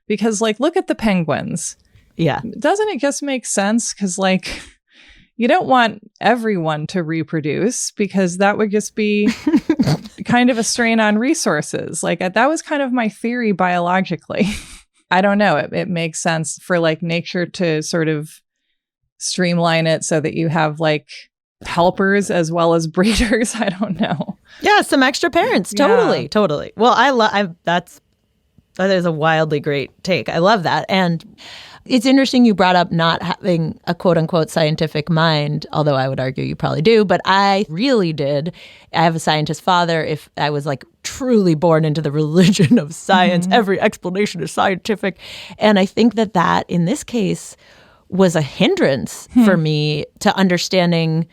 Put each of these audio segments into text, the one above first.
Because like, look at the penguins. Yeah. Doesn't it just make sense? Because like, you don't want everyone to reproduce because that would just be kind of a strain on resources. Like that was kind of my theory biologically. I don't know. It makes sense for like nature to sort of streamline it so that you have like helpers as well as breeders. I don't know. Yeah, some extra parents. Totally, Yeah. totally. Well, that is a wildly great take. I love that. And it's interesting you brought up not having a quote unquote scientific mind, although I would argue you probably do, but I really did. I have a scientist father. If I was like truly born into the religion of science, every explanation is scientific. And I think that in this case was a hindrance for me to understanding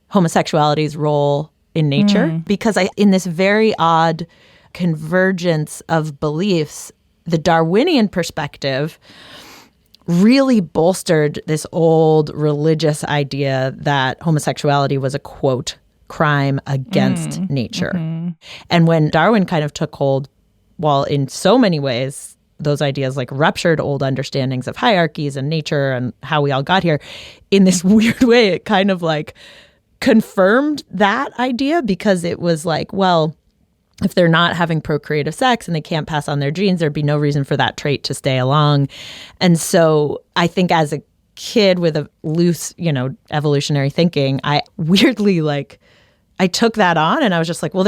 homosexuality's role in nature, because in this very odd convergence of beliefs, the Darwinian perspective really bolstered this old religious idea that homosexuality was a, quote, crime against nature. And when Darwin kind of took hold, while in so many ways those ideas like ruptured old understandings of hierarchies and nature and how we all got here, in this weird way, it kind of like confirmed that idea, because it was like, well, if they're not having procreative sex and they can't pass on their genes, there'd be no reason for that trait to stay along. And so I think as a kid with a loose, evolutionary thinking, I weirdly I took that on and I was just like, well,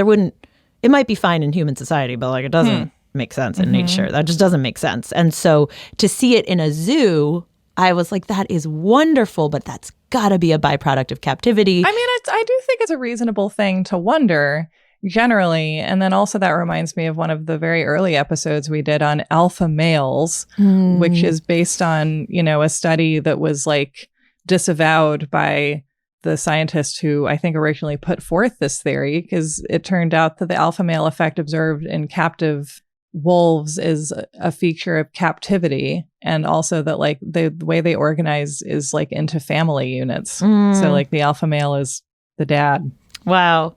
it might be fine in human society, but like it doesn't make sense in nature. That just doesn't make sense. And so to see it in a zoo, I was like, that is wonderful, but that's got to be a byproduct of captivity. I mean, I do think it's a reasonable thing to wonder generally. And then also that reminds me of one of the very early episodes we did on alpha males, which is based on, a study that was like disavowed by the scientist who I think originally put forth this theory, because it turned out that the alpha male effect observed in captive wolves is a feature of captivity, and also that like the way they organize is like into family units. So like the alpha male is the dad. Wow.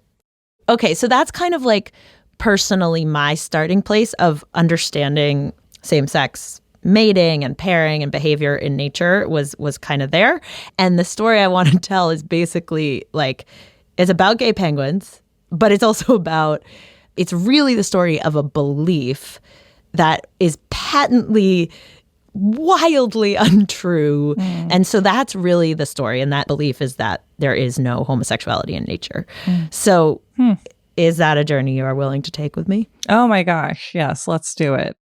Okay, so that's kind of like personally my starting place of understanding same-sex mating and pairing and behavior in nature was kind of there. And the story I want to tell is basically like, it's about gay penguins, but it's also it's really the story of a belief that is patently wildly untrue. And so that's really the story. And that belief is that there is no homosexuality in nature. So is that a journey you are willing to take with me? Oh my gosh. Yes, let's do it.